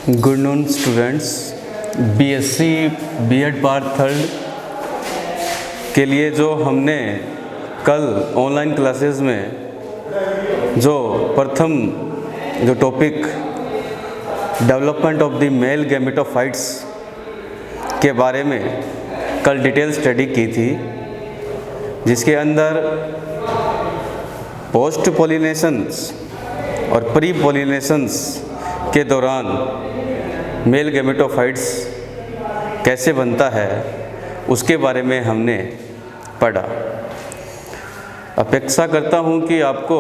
Good noon students, BSc BEd part 3 के लिए जो हमने कल ऑनलाइन क्लासेस में जो प्रथम जो topic development of the male gametophytes के बारे में कल डिटेल स्टडी की थी, जिसके अंदर पोस्ट पॉलिनेशंस और प्री पॉलिनेशंस के दौरान मेल गैमेटोफाइट्स कैसे बनता है उसके बारे में हमने पढ़ा। अपेक्षा करता हूँ कि आपको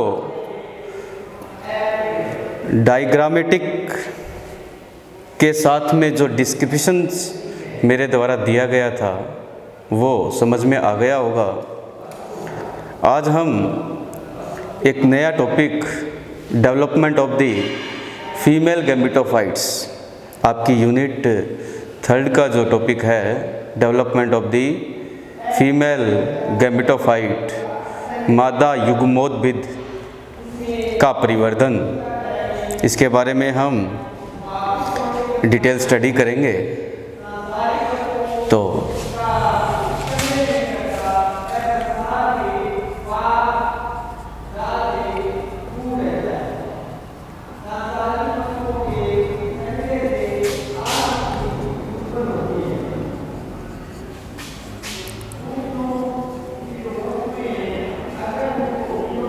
डायग्रामेटिक के साथ में जो डिस्क्रिप्शंस मेरे द्वारा दिया गया था वो समझ में आ गया होगा। आज हम एक नया topic development of the female gametophytes, आपकी यूनिट 3 का जो टॉपिक है development of the female gametophyte, मादा युग्मोद्भिद का परिवर्धन, इसके बारे में हम डिटेल स्टडी करेंगे। तो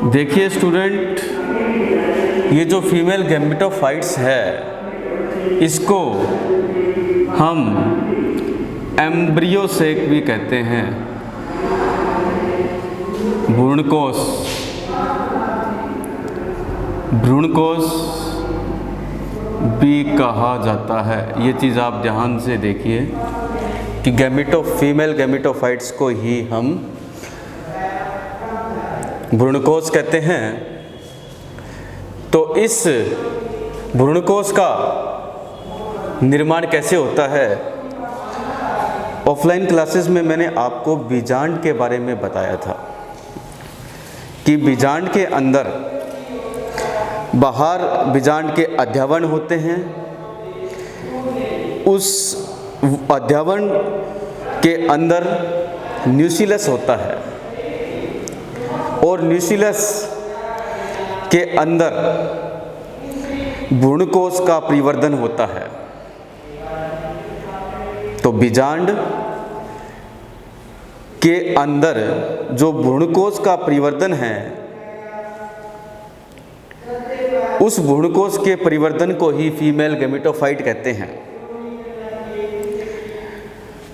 देखिए स्टूडेंट, ये जो फीमेल गैमेटोफाइट्स है इसको हम एम्ब्रियो सेक भी कहते हैं, भ्रूणकोश भी कहा जाता है। ये चीज़ आप ध्यान से देखिए कि फीमेल गैमेटोफाइट्स को ही हम भ्रूणकोश कहते हैं। तो इस भ्रूणकोश का निर्माण कैसे होता है? ऑफलाइन क्लासेस में मैंने आपको बीजांड के बारे में बताया था कि बीजांड के अंदर बाहर बीजांड के अध्यवन होते हैं, उस अध्यवन के अंदर न्यूक्लियस होता है और न्यूक्लियस के अंदर भ्रूणकोश का परिवर्धन होता है। तो बीजांड के अंदर जो भ्रूणकोश का परिवर्तन है, उस भ्रूणकोश के परिवर्तन को ही फीमेल गैमेटोफाइट कहते हैं।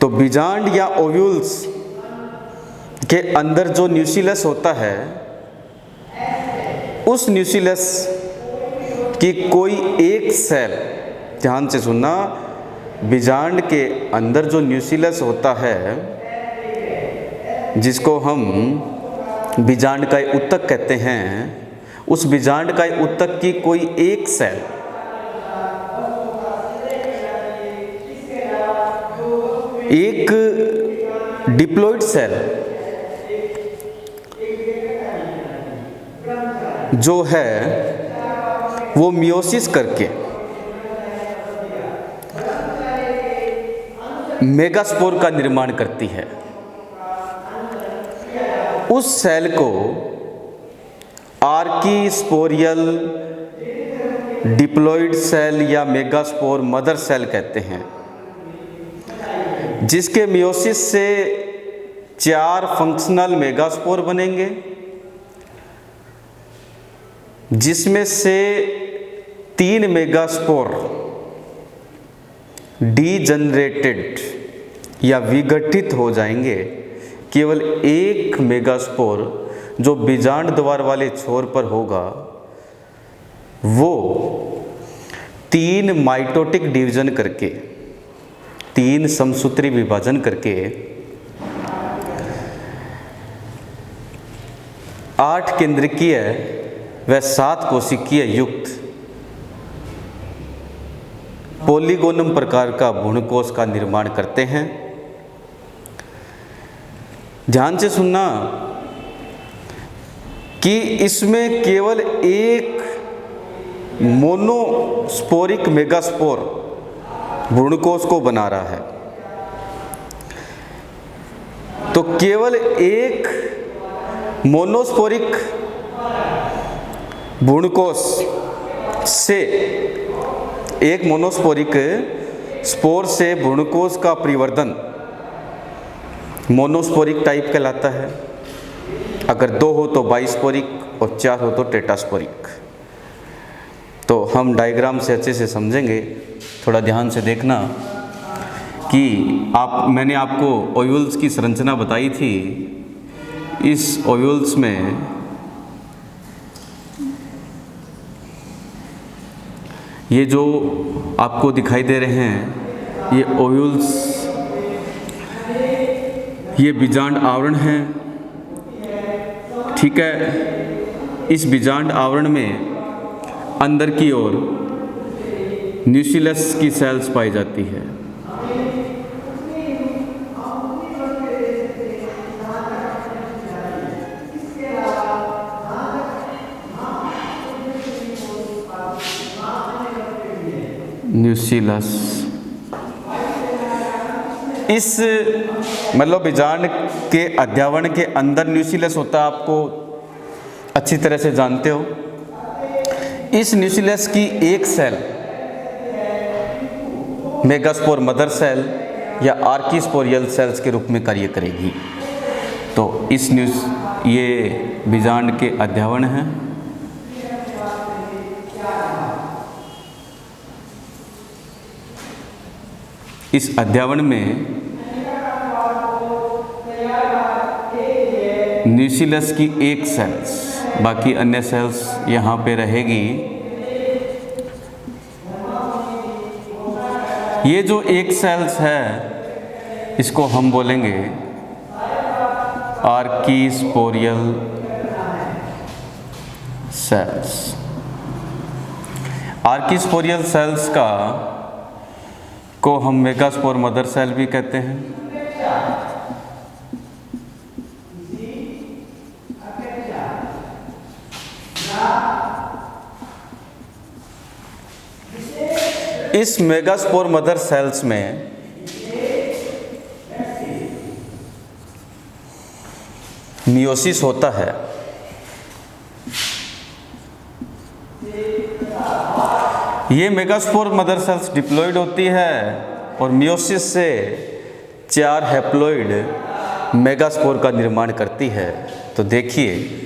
तो बीजांड या ओव्यूल्स के अंदर जो न्यूक्लियस होता है, उस न्यूक्लियस की कोई एक सेल, ध्यान से सुनना, बीजांड के अंदर जो न्यूक्लियस होता है जिसको हम बीजांड का ऊतक कहते हैं, उस बीजांड का ऊतक की कोई एक सेल एक डिप्लॉइड सेल जो है वो मियोसिस करके मेगास्पोर का निर्माण करती है। उस सेल को आर्कीस्पोरियल डिप्लॉइड सेल या मेगास्पोर मदर सेल कहते हैं, जिसके मियोसिस से 4 फंक्शनल मेगास्पोर बनेंगे, जिसमें से 3 मेगास्पोर डीजनरेटेड या विघटित हो जाएंगे। केवल एक मेगास्पोर जो बीजांड द्वार वाले छोर पर होगा वो 3 माइटोटिक डिवीजन करके, 3 समसूत्री विभाजन करके 8 केंद्रकीय व 7 कोशिकीय युक्त पॉलीगोनम प्रकार का भ्रूणकोश का निर्माण करते हैं। ध्यान से सुनना कि इसमें केवल एक मोनोस्पोरिक मेगास्पोर भ्रूणकोश को बना रहा है। तो केवल एक मोनोस्पोरिक भ्रूणकोश से, एक मोनोस्पोरिक स्पोर से भ्रूणकोश का परिवर्धन मोनोस्पोरिक टाइप कहलाता है। अगर 2 हो तो बाइस्पोरिक और 4 हो तो टेट्रास्पोरिक। तो हम डायग्राम से अच्छे से समझेंगे, थोड़ा ध्यान से देखना कि मैंने आपको ओव्यूल्स की संरचना बताई थी। इस ओव्यूल्स में ये जो आपको दिखाई दे रहे हैं, ये ओव्यूल्स, ये बीजांड आवरण है, ठीक है। इस बीजांड आवरण में अंदर की ओर न्यूक्लियस की सेल्स पाई जाती है। न्यूक्लियस, इस मतलब बीजांड के अध्यावरण के अंदर न्यूक्लियस होता है, आपको अच्छी तरह से जानते हो। इस न्यूक्लियस की एक सेल मेगास्पोर मदर सेल या आर्कीस्पोरियल सेल्स के रूप में कार्य करेगी। तो ये बीजांड के अध्यावरण हैं। इस अध्यावरण में न्यूक्लियस की एक सेल्स, बाकी अन्य सेल्स यहाँ पे रहेगी। ये जो एक सेल्स है इसको हम बोलेंगे आर्कीस्पोरियल सेल्स। आर्कीस्पोरियल सेल्स को हम मेगास्पोर मदर सेल भी कहते हैं। इस मेगास्पोर मदर सेल्स में मियोसिस होता है। ये मेगास्पोर मदर सेल्स डिप्लॉइड होती है और मियोसिस से 4 हैप्लॉइड मेगास्पोर का निर्माण करती है। तो देखिए,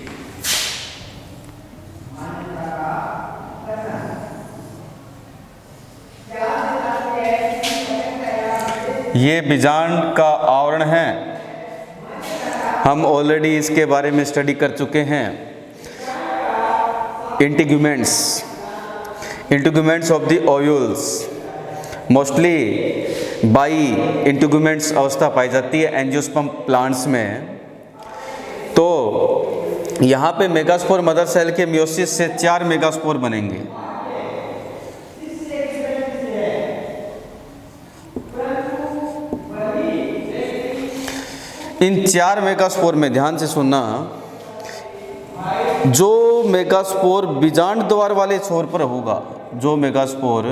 ये बीजांड का आवरण है। हम ऑलरेडी इसके बारे में स्टडी कर चुके हैं। Integuments of the ovules, mostly by integuments अवस्था पाई जाती है एंजियोस्पर्म प्लांट्स में। तो यहाँ पे मेगास्पोर मदर सेल के मियोसिस से 4 मेगास्पोर बनेंगे। इन 4 मेगास्पोर में ध्यान से सुनना, जो मेगास्पोर बीजांड द्वार वाले छोर पर होगा, जो मेगास्पोर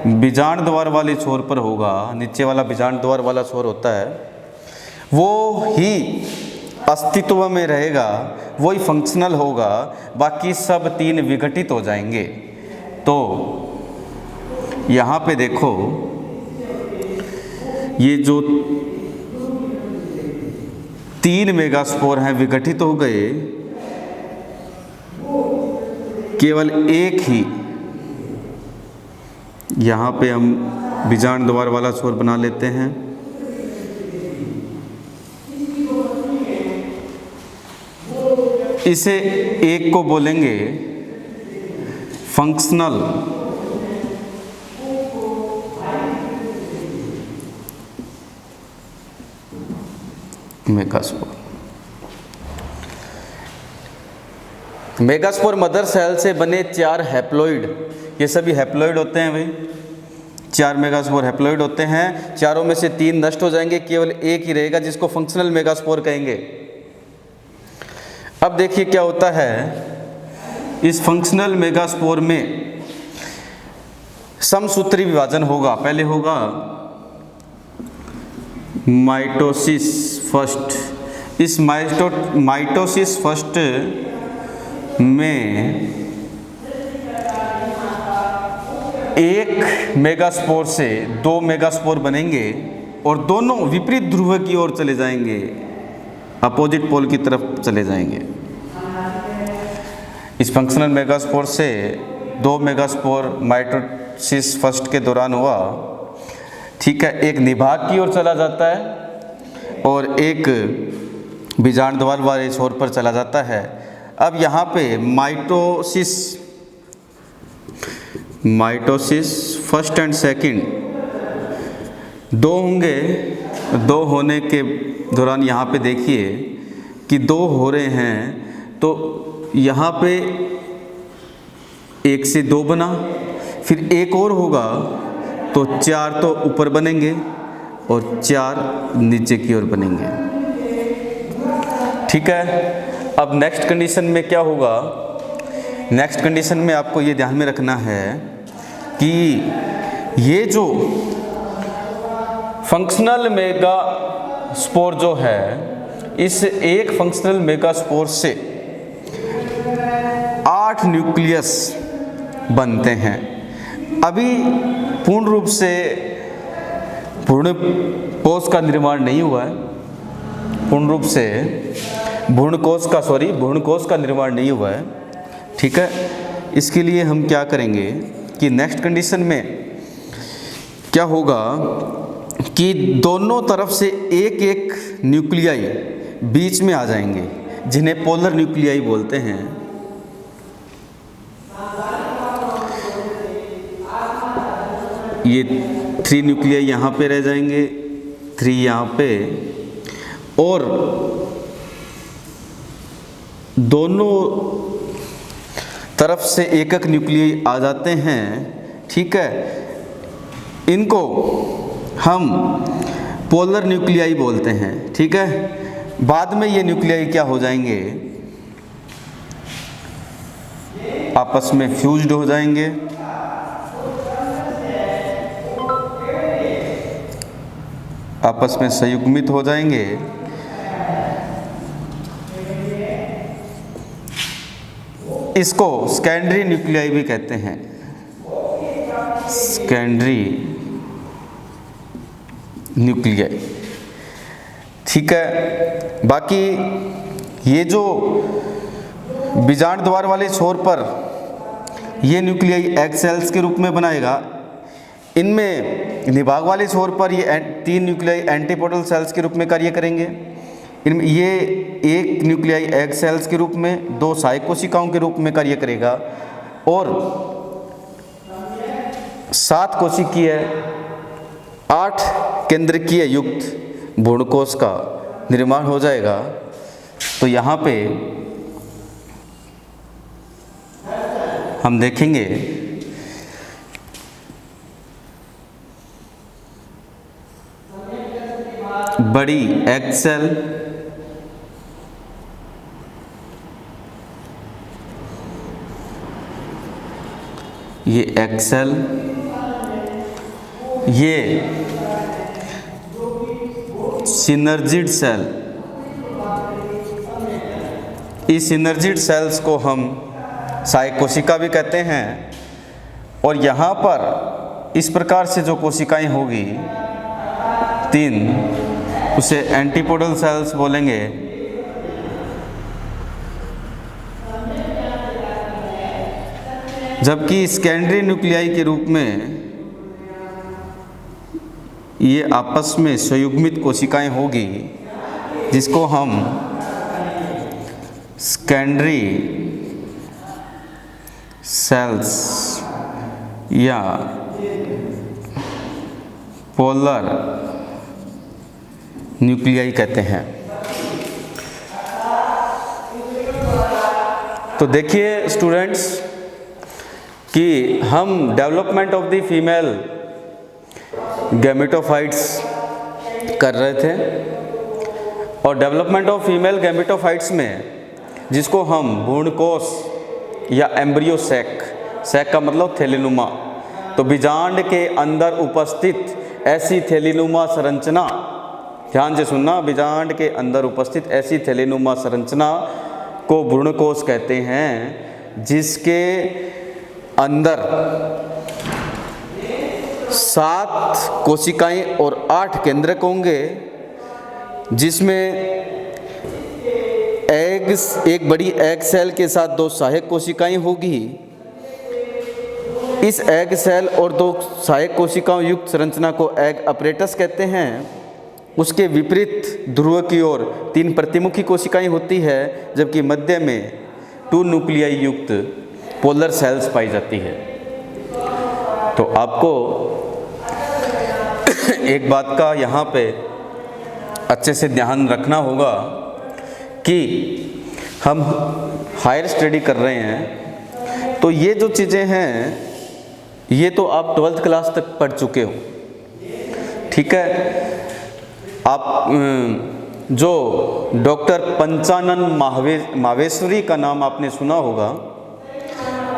बीजांड द्वार वाले छोर पर होगा, नीचे वाला बीजांड द्वार वाला छोर होता है, वो ही अस्तित्व में रहेगा, वही फंक्शनल होगा। बाकी सब 3 विघटित हो जाएंगे। तो यहाँ पे देखो, ये जो 3 मेगास्पोर हैं विघटित हो गए, केवल एक ही यहाँ पे हम बीजांड द्वार वाला छोर बना लेते हैं। इसे एक को बोलेंगे functional megaspore. Megaspore mother cell से बने 4 हैप्लॉइड, ये सभी हैप्लॉइड होते हैं भाई। 4 मेगास्पोर हैप्लॉइड होते हैं। चारों में से 3 नष्ट हो जाएंगे, केवल एक ही रहेगा जिसको फंक्शनल मेगास्पोर कहेंगे। अब देखिए क्या होता है, इस फंक्शनल मेगास्पोर में समसूत्री विभाजन होगा। पहले होगा माइटोसिस फर्स्ट। इस माइटोसिस फर्स्ट में एक मेगास्पोर से 2 मेगास्पोर बनेंगे और दोनों विपरीत ध्रुव की ओर चले जाएंगे, अपोजिट पोल की तरफ चले जाएंगे। इस फंक्शनल मेगास्पोर से 2 मेगास्पोर माइटोसिस फर्स्ट के दौरान हुआ, ठीक है। एक निभाग की ओर चला जाता है और एक बीजांड द्वार वाले छोर पर चला जाता है। अब यहाँ पे माइटोसिस फर्स्ट एंड सेकंड 2 होंगे। 2 होने के दौरान यहाँ पे देखिए कि 2 हो रहे हैं, तो यहाँ पे 1 से 2 बना, फिर एक और होगा तो 4 तो ऊपर बनेंगे और 4 नीचे की ओर बनेंगे, ठीक है। अब नेक्स्ट कंडीशन में क्या होगा? नेक्स्ट कंडीशन में आपको ये ध्यान में रखना है कि ये जो फंक्शनल मेगा स्पोर जो है, इस एक फंक्शनल मेगा स्पोर से 8 न्यूक्लियस बनते हैं। अभी पूर्ण रूप से भ्रूण कोश का निर्माण नहीं हुआ है, पूर्ण रूप से भ्रूण कोश का निर्माण नहीं हुआ है, ठीक है। इसके लिए हम क्या करेंगे कि नेक्स्ट कंडीशन में क्या होगा कि दोनों तरफ से एक एक न्यूक्लियाई बीच में आ जाएंगे, जिन्हें पोलर न्यूक्लियाई बोलते हैं। ये 3 न्यूक्लियाई यहाँ पे रह जाएंगे, 3 यहाँ पे, और दोनों तरफ से एक एक न्यूक्लियाई आ जाते हैं, ठीक है। इनको हम पोलर न्यूक्लियाई बोलते हैं, ठीक है। बाद में ये न्यूक्लियाई क्या हो जाएंगे? आपस में फ्यूज्ड हो जाएंगे, आपस में संयुग्मित हो जाएंगे, इसको सेकेंडरी न्यूक्लियाई भी कहते हैं, सेकेंडरी न्यूक्लियाई, ठीक है। बाकी ये जो बीजांड द्वार वाले छोर पर ये न्यूक्लियाई एग सेल्स के रूप में बनाएगा। इनमें निभाग वाले छोर पर ये 3 न्यूक्लियाई एंटीपोडल सेल्स के रूप में कार्य करेंगे। इनमें ये एक न्यूक्लियाई एग सेल्स के रूप में, 2 सहायक कोशिकाओं के रूप में कार्य करेगा और 7 कोशिकीय 8 केंद्रकीय युक्त भ्रूणकोश का निर्माण हो जाएगा। तो यहाँ पे हम देखेंगे बड़ी एग सेल, ये एग सेल, ये सिनर्जिड सेल। इस सिनर्जिड सेल्स को हम सहायक कोशिका भी कहते हैं। और यहाँ पर इस प्रकार से जो कोशिकाएं होगी 3, उसे एंटीपोडल सेल्स बोलेंगे। जबकि सेकेंडरी न्यूक्लियाई के रूप में ये आपस में संयुग्मित कोशिकाएं होगी, जिसको हम सेकेंडरी सेल्स या पोलर न्यूक्लियाई कहते हैं। तो देखिए स्टूडेंट्स कि हम development of the female gametophytes कर रहे थे, और डेवलपमेंट ऑफ फीमेल गैमेटोफाइट्स में जिसको हम भ्रूणकोश या एम्ब्रियो सैक का मतलब थैलेनुमा, तो बीजांड के अंदर उपस्थित ऐसी थैलीनुमा संरचना, ध्यान से सुनना, बीजांड के अंदर उपस्थित ऐसी थैलीनुमा संरचना को भ्रूणकोश कहते हैं, जिसके अंदर 7 कोशिकाएं और 8 केंद्रक होंगे, जिसमें एक बड़ी एग सेल के साथ 2 सहायक कोशिकाएं होगी। इस एग सेल और 2 सहायक कोशिकाओं युक्त संरचना को एग अपरेटस कहते हैं। उसके विपरीत ध्रुव की ओर 3 प्रतिमुखी कोशिकाएं होती है, जबकि मध्य में 2 न्यूक्लियाई युक्त पोलर सेल्स पाई जाती है। तो आपको एक बात का यहाँ पे अच्छे से ध्यान रखना होगा कि हम हायर स्टडी कर रहे हैं, तो ये जो चीज़ें हैं ये तो आप 12th क्लास तक पढ़ चुके हो, ठीक है। आप जो डॉक्टर पंचानन माहेश्वरी का नाम आपने सुना होगा,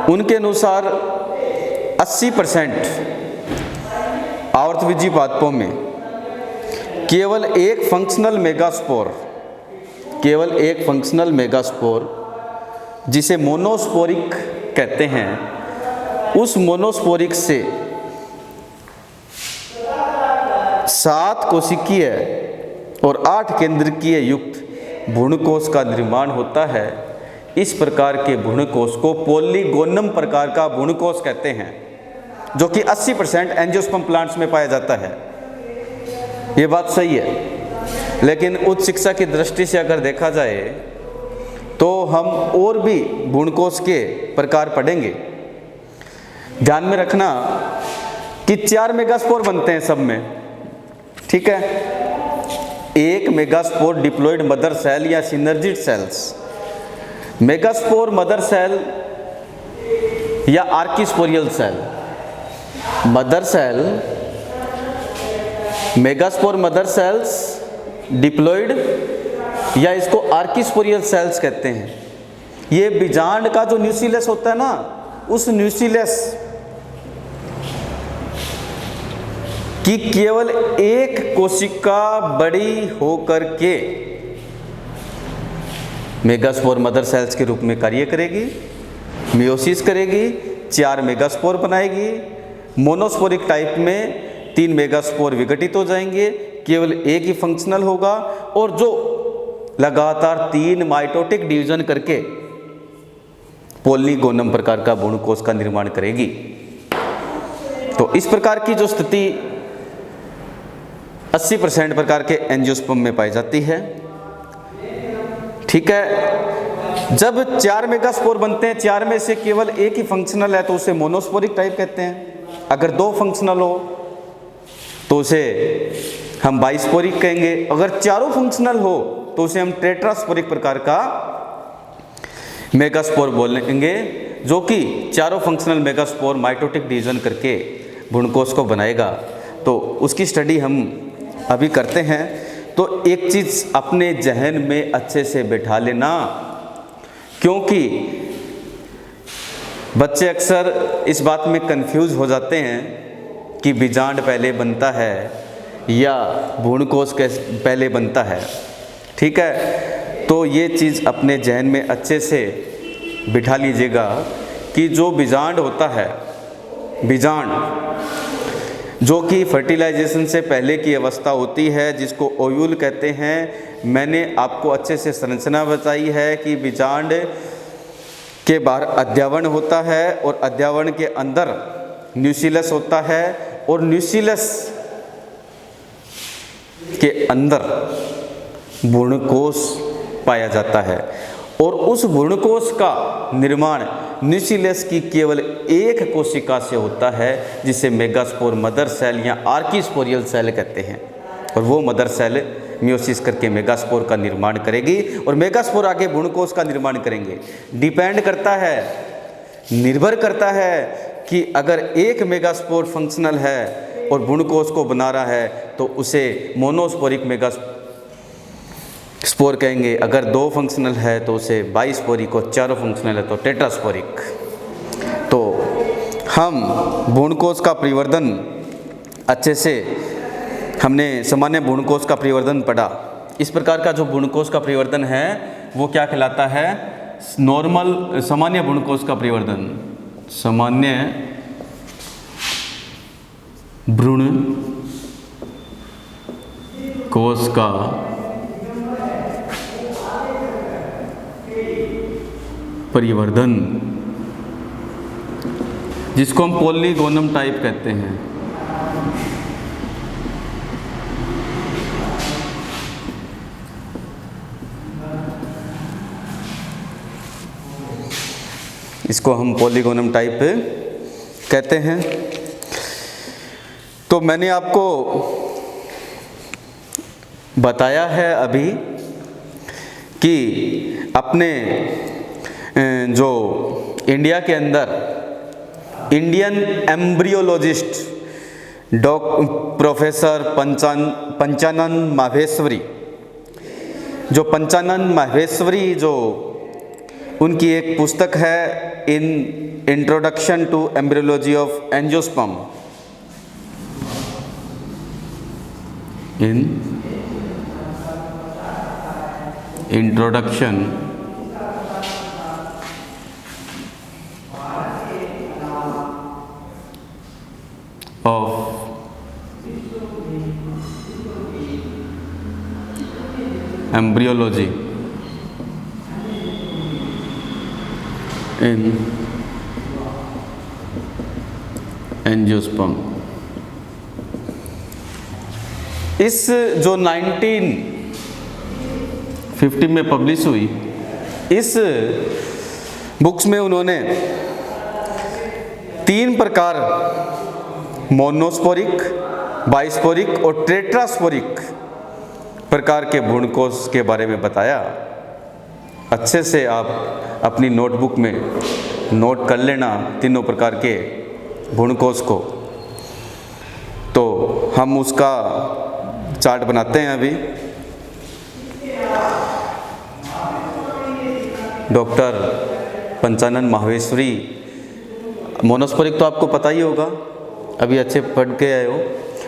उनके अनुसार 80% आवर्तबीजी पादपों में केवल एक फंक्शनल मेगास्पोर जिसे मोनोस्पोरिक कहते हैं, उस मोनोस्पोरिक से 7 कोशिकीय और 8 केंद्रकीय युक्त भ्रूणकोश का निर्माण होता है। इस प्रकार के भ्रूणकोश को पॉलीगोनम प्रकार का भ्रूणकोश कहते हैं, जो कि 80% एंजियोस्पर्म प्लांट्स में पाया जाता है। ये बात सही है, लेकिन उच्च शिक्षा की दृष्टि से अगर देखा जाए तो हम और भी भ्रूणकोश के प्रकार पढ़ेंगे। ध्यान में रखना कि 4 मेगास्पोर बनते हैं सब में, ठीक है। एक मेगास्पोर डिप्लॉयड मदर सेल या synergid cells, megaspore mother cell या archesporial cell. Mother cell, megaspore mother cells, diploid या इसको आर्किस्पोरियल सेल्स कहते हैं। ये बीजांड का जो न्यूक्लियस होता है ना, उस न्यूक्लियस की केवल एक कोशिका बड़ी होकर के मेगास्पोर मदर सेल्स के रूप में कार्य करेगी, मियोसिस करेगी, 4 मेगास्पोर बनाएगी। मोनोस्पोरिक टाइप में 3 मेगास्पोर विघटित हो जाएंगे, केवल एक ही फंक्शनल होगा, और जो लगातार 3 माइटोटिक डिवीजन करके पॉलीगोनम प्रकार का भ्रूणकोश का निर्माण करेगी। तो इस प्रकार की जो स्थिति 80% प्रकार के एंजियोस्पर्म में पाई जाती है, ठीक है। जब 4 मेगास्पोर बनते हैं, 4 में से केवल एक ही फंक्शनल है तो उसे मोनोस्पोरिक टाइप कहते हैं। अगर 2 फंक्शनल हो तो उसे हम बाइस्पोरिक कहेंगे। अगर चारों फंक्शनल हो तो उसे हम टेट्रास्पोरिक प्रकार का मेगास्पोर बोलेंगे, जो कि चारों फंक्शनल मेगास्पोर माइटोटिक डिवीजन करके भ्रूणकोश को बनाएगा। तो उसकी स्टडी हम अभी करते हैं। तो एक चीज़ अपने जहन में अच्छे से बैठा लेना, क्योंकि बच्चे अक्सर इस बात में कंफ्यूज हो जाते हैं कि बीजांड पहले बनता है या भ्रूणकोश पहले बनता है, ठीक है। तो ये चीज़ अपने जहन में अच्छे से बिठा लीजिएगा कि जो बीजांड होता है, बीजांड जो कि फर्टिलाइजेशन से पहले की अवस्था होती है, जिसको ओव्यूल कहते हैं। मैंने आपको अच्छे से संरचना बताई है कि बीजांड के बाहर अध्यावरण होता है और अध्यावरण के अंदर न्यूक्लियस होता है, और न्यूक्लियस के अंदर भ्रूणकोश पाया जाता है, और उस भ्रूणकोश का निर्माण न्यूक्लियस की केवल एक कोशिका से होता है, जिसे मेगास्पोर मदर सेल या आर्किस्पोरियल सेल कहते हैं। और वो मदर सेल मियोसिस करके मेगास्पोर का निर्माण करेगी, और मेगास्पोर आगे भ्रूणकोश का निर्माण करेंगे। डिपेंड करता है, निर्भर करता है कि अगर एक मेगास्पोर फंक्शनल है और भ्रूणकोश को बना रहा है तो उसे मोनोस्पोरिक मेगास्पोर कहेंगे। अगर 2 फंक्शनल है तो उसे बाइस्पोरिक, और 4 फंक्शनल है तो टेट्रास्पोरिक। तो हम भ्रूणकोश का परिवर्धन अच्छे से हमने सामान्य भ्रूणकोश का परिवर्धन पढ़ा। इस प्रकार का जो भ्रूणकोश का परिवर्तन है वो क्या कहलाता है? नॉर्मल सामान्य भ्रूणकोश का परिवर्तन, सामान्य भ्रूणकोश का परिवर्धन, जिसको हम पॉलीगोनम टाइप कहते हैं। इसको हम पॉलीगोनम टाइप कहते हैं। तो मैंने आपको बताया है अभी कि अपने जो इंडिया के अंदर Indian embryologist professor Panchanan Maheshwari, जो पंचानन माहेश्वरी जो उनकी एक पुस्तक है an introduction to embryology of angiosperm, an introduction of embryology in angiosperm, इस जो 1950 में पब्लिश हुई, इस बुक्स में उन्होंने 3 प्रकार मोनोस्पोरिक, बाइस्पोरिक और टेट्रास्पोरिक प्रकार के भ्रूणकोश के बारे में बताया। अच्छे से आप अपनी नोटबुक में नोट कर लेना तीनों प्रकार के भ्रूणकोश को। तो हम उसका चार्ट बनाते हैं अभी। डॉक्टर पंचानन माहेश्वरी, मोनोस्पोरिक तो आपको पता ही होगा, अभी अच्छे पढ़ के आए हो।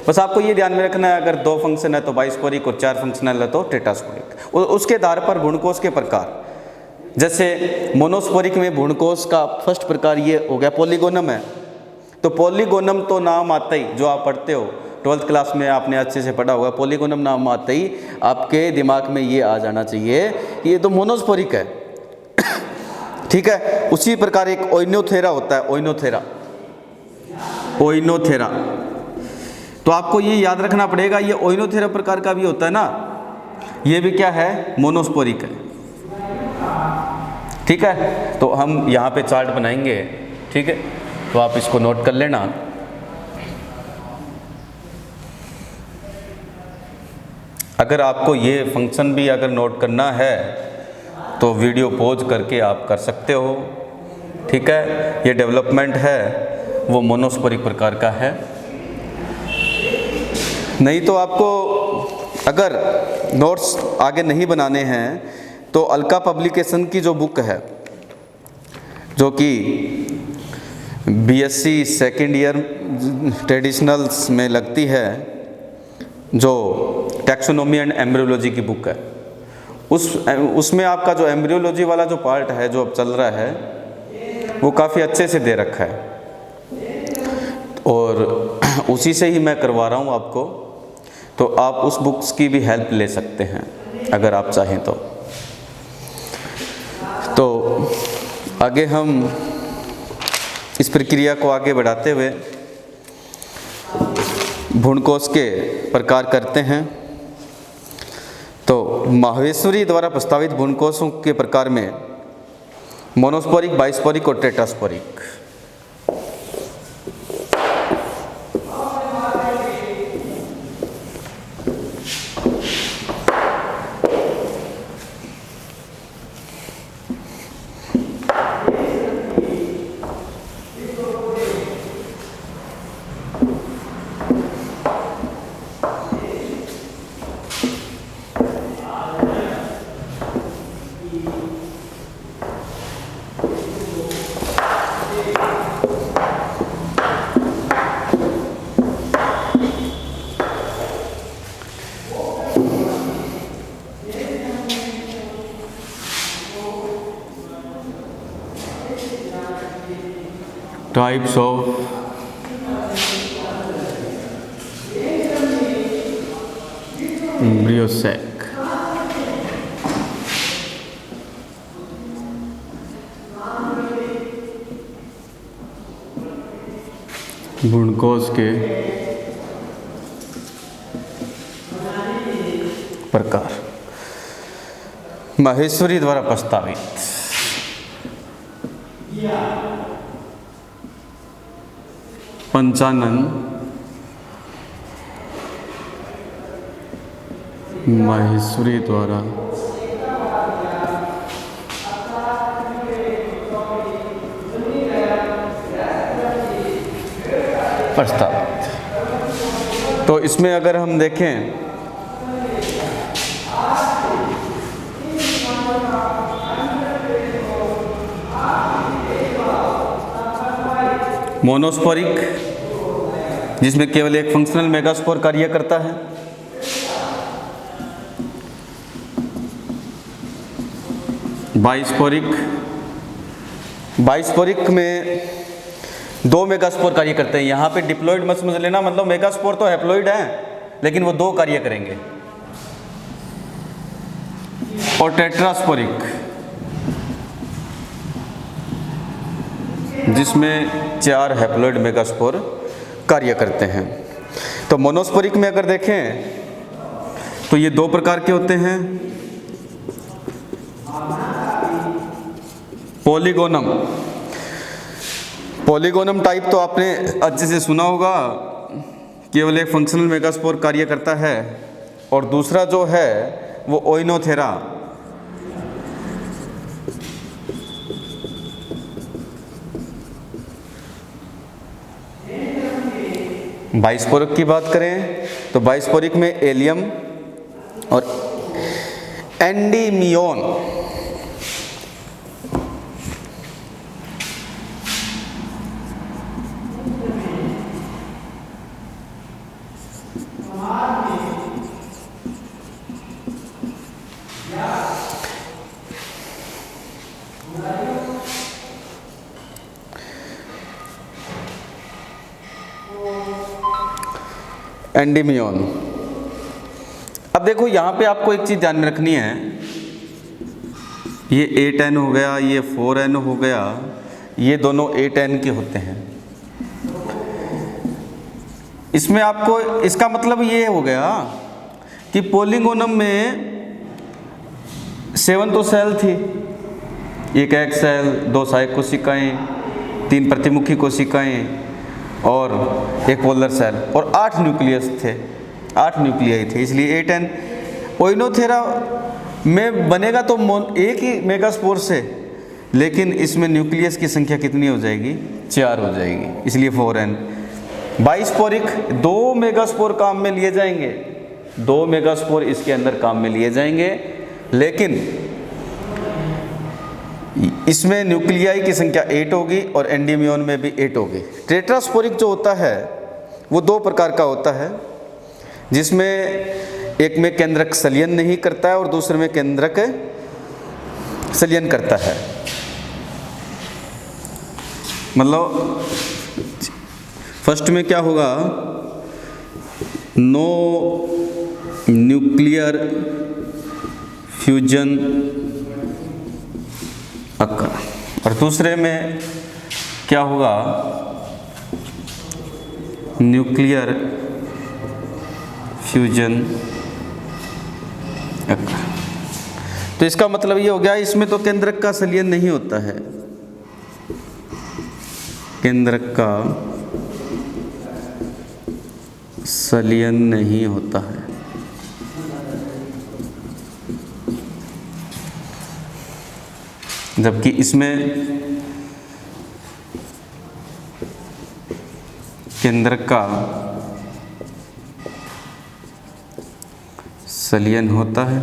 बस आपको ये ध्यान में रखना है, अगर 2 फंक्शन है तो बाइस्पोरिक और 4 फंक्शनल है तो टेट्रास्पोरिक। उसके आधार पर भ्रूणकोश के प्रकार, जैसे मोनोस्पोरिक में भ्रूणकोश का फर्स्ट प्रकार ये हो गया पॉलीगोनम है। तो पॉलीगोनम तो नाम आते ही, जो आप पढ़ते हो 12th क्लास में आपने अच्छे से पढ़ा होगा, पॉलीगोनम नाम आते ही आपके दिमाग में ये आ जाना चाहिए कि ये तो मोनोस्पोरिक है। ठीक है। उसी प्रकार एक ओइनोथेरा होता है, ओइनोथेरा। तो आपको ये याद रखना पड़ेगा, ये ओइनोथेरा प्रकार का भी होता है ना, ये भी क्या है? मोनोस्पोरिक है। ठीक है। तो हम यहाँ पे चार्ट बनाएंगे, ठीक है, तो आप इसको नोट कर लेना। अगर आपको ये फंक्शन भी अगर नोट करना है तो वीडियो पॉज करके आप कर सकते हो। ठीक है। ये डेवलपमेंट है वो मोनोस्पोरिक प्रकार का है। नहीं तो आपको अगर नोट्स आगे नहीं बनाने हैं तो अलका पब्लिकेशन की जो बुक है, जो कि बीएससी सेकेंड ईयर ट्रेडिशनल्स में लगती है, जो टैक्सोनॉमी एंड एम्ब्रियोलॉजी की बुक है, उसमें आपका जो एम्ब्रियोलॉजी वाला जो पार्ट है जो अब चल रहा है वो काफ़ी अच्छे से दे रखा है, और उसी से ही मैं करवा रहा हूँ आपको। तो आप उस बुक्स की भी हेल्प ले सकते हैं अगर आप चाहें तो। आगे हम इस प्रक्रिया को आगे बढ़ाते हुए भ्रूणकोश के प्रकार करते हैं। तो माहेश्वरी द्वारा प्रस्तावित भ्रूणकोशों के प्रकार में मोनोस्पोरिक, बाइस्पोरिक और टेट्रास्पोरिक। Types of embryo sac. भ्रूणकोश के प्रकार माहेश्वरी द्वारा प्रस्तावित। पंचानन माहेश्वरी द्वारा प्रस्तावित। तो इसमें अगर हम देखें मोनोस्पोरिक, जिसमें केवल एक फंक्शनल मेगास्पोर कार्य करता है। बाइस्पोरिक, बाइस्पोरिक में 2 मेगास्पोर कार्य करते हैं। यहाँ पे डिप्लॉइड मत समझ लेना, मतलब मेगास्पोर तो हैप्लॉइड हैं लेकिन वो 2 कार्य करेंगे। और टेट्रास्पोरिक, जिसमें 4 हैप्लॉइड मेगास्पोर कार्य करते हैं। तो मोनोस्पोरिक में अगर देखें तो ये 2 प्रकार के होते हैं। पॉलीगोनम, पॉलीगोनम टाइप तो आपने अच्छे से सुना होगा, केवल एक फंक्शनल मेगास्पोर कार्य करता है। और दूसरा जो है वो ओइनोथेरा, बाइस्पोरिक की बात करें तो बाइस्पोरिक में एलियम और एंडीमियोन, एंडीमियोन। अब देखो यहाँ पे आपको एक चीज़ ध्यान में रखनी है, ये 8n हो गया, ये 4n हो गया, ये दोनों 8n के होते हैं। इसमें आपको इसका मतलब ये हो गया कि पॉलीगोनम में 7 तो सेल थी, एक एग सेल, 2 सहायक कोशिकाएं, 3 प्रतिमुखी कोशिकाएं और एक पोलर सेल, और 8 न्यूक्लियस थे, 8 न्यूक्लियाई थे, इसलिए 8n। ओइनोथेरा में बनेगा तो एक ही मेगास्पोर से, लेकिन इसमें न्यूक्लियस की संख्या कितनी हो जाएगी? 4 हो जाएगी, इसलिए 4n। बाइस्पोरिक 2 मेगास्पोर काम में लिए जाएंगे, 2 मेगास्पोर इसके अंदर काम में लिए जाएंगे, लेकिन इसमें न्यूक्लियाई की संख्या 8 होगी और एंडीमियोन में भी 8 होगी। टेट्रास्पोरिक जो होता है वो 2 प्रकार का होता है, जिसमें एक में केंद्रक संलयन नहीं करता है और दूसरे में केंद्रक संलयन करता है। मतलब फर्स्ट में क्या होगा, नो न्यूक्लियर फ्यूजन अक्कर, और दूसरे में क्या होगा, न्यूक्लियर फ्यूजन अक्कर। तो इसका मतलब ये हो गया, इसमें तो केंद्रक का संलयन नहीं होता है, केंद्रक का संलयन नहीं होता है। जबकि इसमें केंद्रक का संलयन होता है।